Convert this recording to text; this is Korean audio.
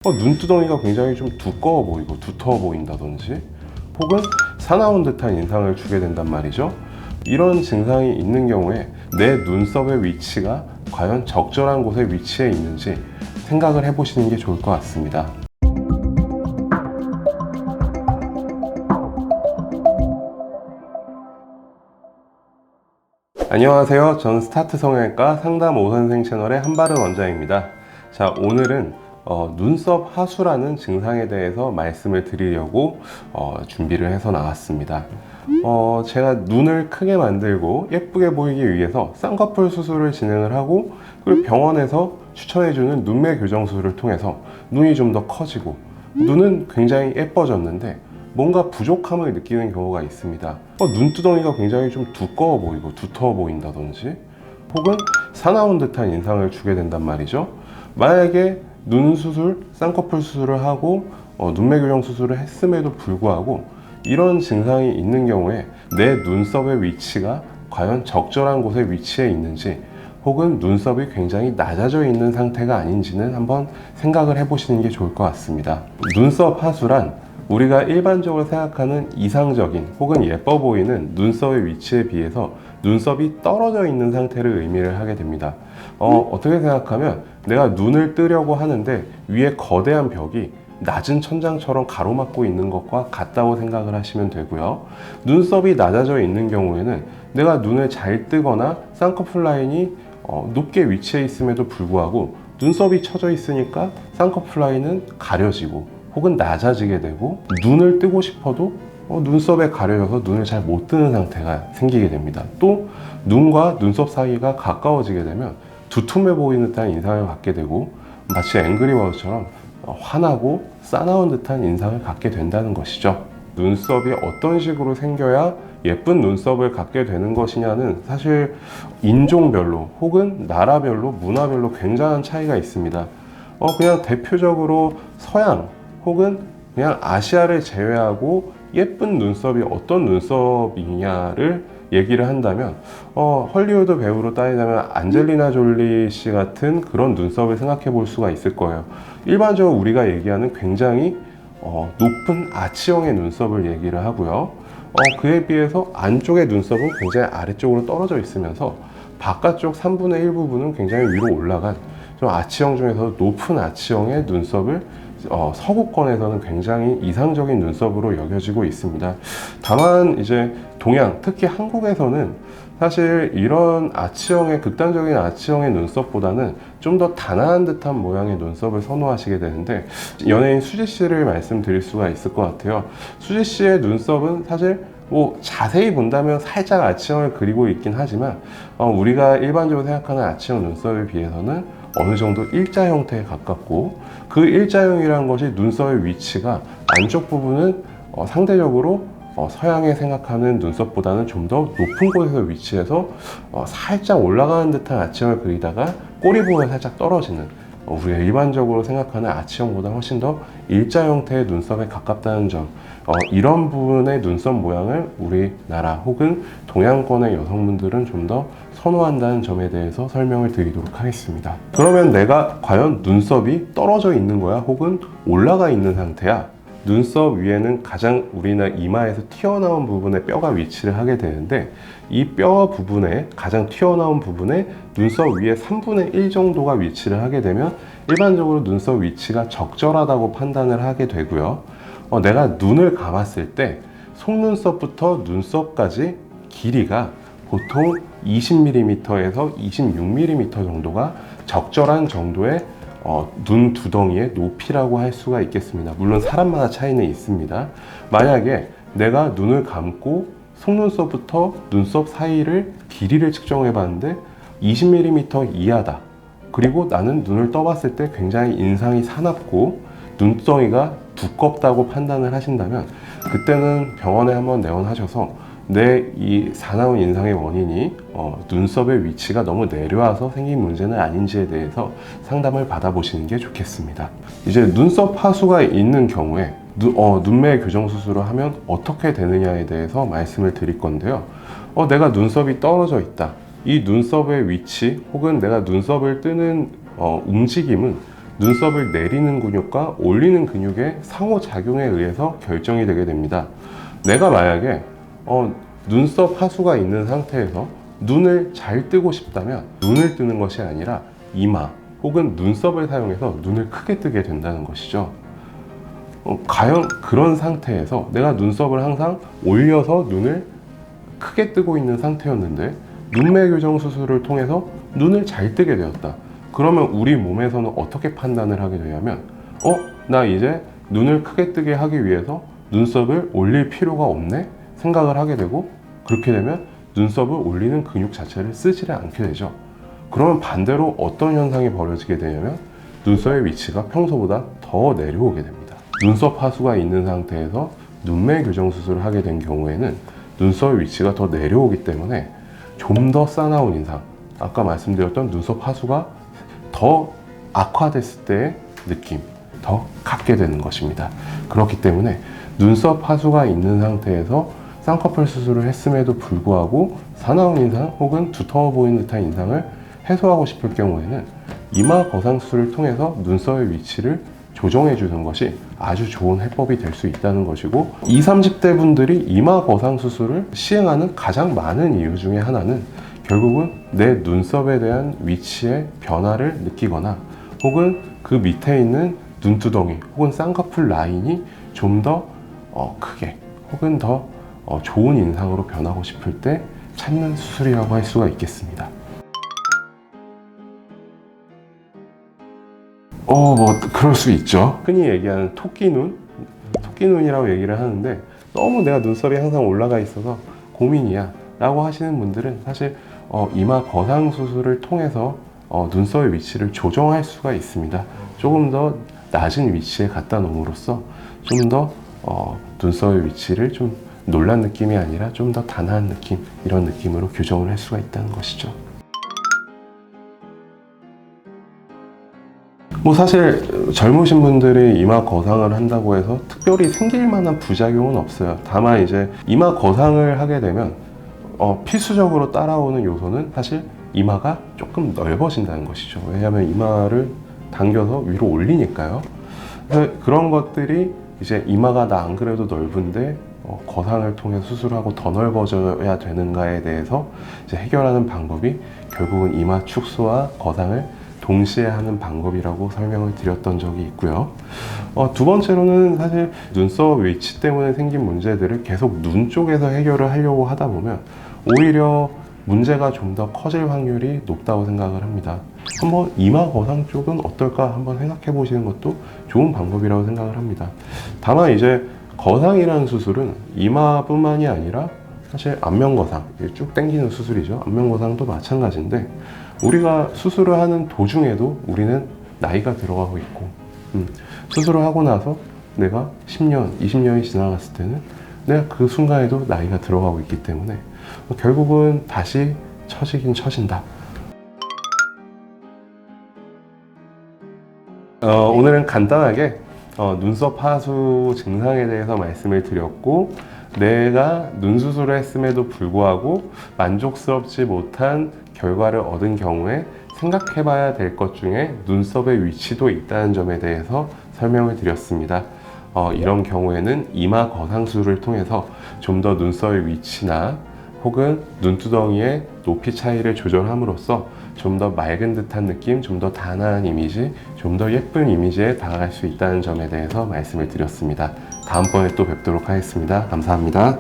눈두덩이가 굉장히 좀 두꺼워 보이고 두터워 보인다든지 혹은 사나운 듯한 인상을 주게 된단 말이죠. 이런 증상이 있는 경우에 내 눈썹의 위치가 과연 적절한 곳에 위치해 있는지 생각을 해보시는 게 좋을 것 같습니다. 안녕하세요. 저는 스타트 성형외과 상담 오선생 채널의 한바른 원장입니다. 자, 오늘은 눈썹 하수라는 증상에 대해서 말씀을 드리려고 준비를 해서 나왔습니다. 제가 눈을 크게 만들고 예쁘게 보이기 위해서 쌍꺼풀 수술을 진행을 하고, 그리고 병원에서 추천해주는 눈매 교정 수술을 통해서 눈이 좀 더 커지고 눈은 굉장히 예뻐졌는데 뭔가 부족함을 느끼는 경우가 있습니다. 눈두덩이가 굉장히 좀 두꺼워 보이고 두터워 보인다든지 혹은 사나운 듯한 인상을 주게 된단 말이죠. 만약에 눈 수술, 쌍꺼풀 수술을 하고 눈매 교정 수술을 했음에도 불구하고 이런 증상이 있는 경우에 내 눈썹의 위치가 과연 적절한 곳에 위치해 있는지, 혹은 눈썹이 굉장히 낮아져 있는 상태가 아닌지는 한번 생각을 해보시는 게 좋을 것 같습니다. 눈썹 하수란 우리가 일반적으로 생각하는 이상적인 혹은 예뻐 보이는 눈썹의 위치에 비해서 눈썹이 떨어져 있는 상태를 의미를 하게 됩니다. 어떻게 생각하면 내가 눈을 뜨려고 하는데 위에 거대한 벽이 낮은 천장처럼 가로막고 있는 것과 같다고 생각을 하시면 되고요. 눈썹이 낮아져 있는 경우에는 내가 눈을 잘 뜨거나 쌍꺼풀 라인이 높게 위치해 있음에도 불구하고 눈썹이 처져 있으니까 쌍꺼풀 라인은 가려지고 혹은 낮아지게 되고, 눈을 뜨고 싶어도 눈썹에 가려져서 눈을 잘 못 뜨는 상태가 생기게 됩니다. 또 눈과 눈썹 사이가 가까워지게 되면 두툼해 보이는 듯한 인상을 갖게 되고, 마치 앵그리버드처럼 환하고 싸나운 듯한 인상을 갖게 된다는 것이죠. 눈썹이 어떤 식으로 생겨야 예쁜 눈썹을 갖게 되는 것이냐는 사실 인종별로 혹은 나라별로 문화별로 굉장한 차이가 있습니다. 그냥 대표적으로 서양 혹은 그냥 아시아를 제외하고 예쁜 눈썹이 어떤 눈썹이냐를 얘기를 한다면 헐리우드 배우로 따지자면 안젤리나 졸리 씨 같은 그런 눈썹을 생각해 볼 수가 있을 거예요. 일반적으로 우리가 얘기하는 굉장히 높은 아치형의 눈썹을 얘기를 하고요. 그에 비해서 안쪽의 눈썹은 굉장히 아래쪽으로 떨어져 있으면서 바깥쪽 3분의 1 부분은 굉장히 위로 올라간 좀 아치형 중에서 높은 아치형의 눈썹을 서구권에서는 굉장히 이상적인 눈썹으로 여겨지고 있습니다. 다만 이제 동양, 특히 한국에서는 사실 이런 아치형의 극단적인 아치형의 눈썹보다는 좀 더 단아한 듯한 모양의 눈썹을 선호하시게 되는데, 연예인 수지 씨를 말씀드릴 수가 있을 것 같아요. 수지 씨의 눈썹은 사실 자세히 본다면 살짝 아치형을 그리고 있긴 하지만 우리가 일반적으로 생각하는 아치형 눈썹에 비해서는 어느 정도 일자 형태에 가깝고, 그 일자형이라는 것이 눈썹의 위치가 안쪽 부분은 상대적으로 서양에 생각하는 눈썹보다는 좀 더 높은 곳에서 위치해서 살짝 올라가는 듯한 아치형을 그리다가 꼬리 부분이 살짝 떨어지는, 우리가 일반적으로 생각하는 아치형보다 훨씬 더 일자 형태의 눈썹에 가깝다는 점, 이런 부분의 눈썹 모양을 우리나라 혹은 동양권의 여성분들은 좀 더 선호한다는 점에 대해서 설명을 드리도록 하겠습니다. 그러면 내가 과연 눈썹이 떨어져 있는 거야? 혹은 올라가 있는 상태야? 눈썹 위에는 가장 우리나 이마에서 튀어나온 부분에 뼈가 위치를 하게 되는데, 이 뼈 부분에 가장 튀어나온 부분에 눈썹 위에 3분의 1 정도가 위치를 하게 되면 일반적으로 눈썹 위치가 적절하다고 판단을 하게 되고요. 내가 눈을 감았을 때 속눈썹부터 눈썹까지 길이가 보통 20mm에서 26mm 정도가 적절한 정도의 눈 두덩이의 높이라고 할 수가 있겠습니다. 물론 사람마다 차이는 있습니다. 만약에 내가 눈을 감고 속눈썹부터 눈썹 사이를 길이를 측정해 봤는데 20mm 이하다, 그리고 나는 눈을 떠봤을 때 굉장히 인상이 사납고 눈덩이가 두껍다고 판단을 하신다면, 그때는 병원에 한번 내원하셔서 내 이 사나운 인상의 원인이 눈썹의 위치가 너무 내려와서 생긴 문제는 아닌지에 대해서 상담을 받아보시는 게 좋겠습니다. 이제 눈썹 하수가 있는 경우에 눈매 교정 수술을 하면 어떻게 되느냐에 대해서 말씀을 드릴 건데요. 내가 눈썹이 떨어져 있다. 이 눈썹의 위치 혹은 내가 눈썹을 뜨는 움직임은 눈썹을 내리는 근육과 올리는 근육의 상호작용에 의해서 결정이 되게 됩니다. 내가 만약에 눈썹 하수가 있는 상태에서 눈을 잘 뜨고 싶다면 눈을 뜨는 것이 아니라 이마 혹은 눈썹을 사용해서 눈을 크게 뜨게 된다는 것이죠. 과연 그런 상태에서 내가 눈썹을 항상 올려서 눈을 크게 뜨고 있는 상태였는데 눈매 교정 수술을 통해서 눈을 잘 뜨게 되었다. 그러면 우리 몸에서는 어떻게 판단을 하게 되냐면 나 이제 눈을 크게 뜨게 하기 위해서 눈썹을 올릴 필요가 없네 생각을 하게 되고, 그렇게 되면 눈썹을 올리는 근육 자체를 쓰지를 않게 되죠. 그러면 반대로 어떤 현상이 벌어지게 되냐면 눈썹의 위치가 평소보다 더 내려오게 됩니다. 눈썹 하수가 있는 상태에서 눈매 교정 수술을 하게 된 경우에는 눈썹의 위치가 더 내려오기 때문에 좀 더 싸나운 인상, 아까 말씀드렸던 눈썹 하수가 더 악화됐을 때의 느낌 더 갖게 되는 것입니다. 그렇기 때문에 눈썹 하수가 있는 상태에서 쌍꺼풀 수술을 했음에도 불구하고 사나운 인상 혹은 두터워 보이는 듯한 인상을 해소하고 싶을 경우에는 이마 거상 수술을 통해서 눈썹의 위치를 조정해 주는 것이 아주 좋은 해법이 될 수 있다는 것이고, 20, 30대 분들이 이마 거상 수술을 시행하는 가장 많은 이유 중에 하나는 결국은 내 눈썹에 대한 위치의 변화를 느끼거나 혹은 그 밑에 있는 눈두덩이 혹은 쌍꺼풀 라인이 좀 더 크게 혹은 더 좋은 인상으로 변하고 싶을 때 찾는 수술이라고 할 수가 있겠습니다. 그럴 수 있죠. 흔히 얘기하는 토끼눈이라고 얘기를 하는데, 너무 내가 눈썹이 항상 올라가 있어서 고민이야 라고 하시는 분들은 사실 이마 거상 수술을 통해서 눈썹의 위치를 조정할 수가 있습니다. 조금 더 낮은 위치에 갖다 놓음으로써 좀 더 눈썹의 위치를 좀 놀란 느낌이 아니라 좀 더 단아한 느낌, 이런 느낌으로 교정을 할 수가 있다는 것이죠. 사실 젊으신 분들이 이마 거상을 한다고 해서 특별히 생길 만한 부작용은 없어요. 다만 이제 이마 거상을 하게 되면 필수적으로 따라오는 요소는 사실 이마가 조금 넓어진다는 것이죠. 왜냐하면 이마를 당겨서 위로 올리니까요. 그래서 그런 것들이 이제 이마가 나 안 그래도 넓은데 거상을 통해 수술하고 더 넓어져야 되는가에 대해서 이제 해결하는 방법이 결국은 이마 축소와 거상을 동시에 하는 방법이라고 설명을 드렸던 적이 있고요. 두 번째로는 사실 눈썹 위치 때문에 생긴 문제들을 계속 눈 쪽에서 해결을 하려고 하다 보면 오히려 문제가 좀 더 커질 확률이 높다고 생각을 합니다. 한번 이마 거상 쪽은 어떨까 한번 생각해 보시는 것도 좋은 방법이라고 생각을 합니다. 다만 이제 거상이라는 수술은 이마뿐만이 아니라 사실 안면거상, 쭉 당기는 수술이죠. 안면거상도 마찬가지인데, 우리가 수술을 하는 도중에도 우리는 나이가 들어가고 있고, 수술을 하고 나서 내가 10년, 20년이 지나갔을 때는 내가 그 순간에도 나이가 들어가고 있기 때문에 결국은 다시 처지긴 처진다. 오늘은 간단하게 눈썹 하수 증상에 대해서 말씀을 드렸고, 내가 눈 수술을 했음에도 불구하고 만족스럽지 못한 결과를 얻은 경우에 생각해 봐야 될 것 중에 눈썹의 위치도 있다는 점에 대해서 설명을 드렸습니다. 이런 경우에는 이마 거상술을 통해서 좀 더 눈썹의 위치나 혹은 눈두덩이의 높이 차이를 조절함으로써 좀 더 맑은 듯한 느낌, 좀 더 단아한 이미지, 좀 더 예쁜 이미지에 다가갈 수 있다는 점에 대해서 말씀을 드렸습니다. 다음번에 또 뵙도록 하겠습니다. 감사합니다.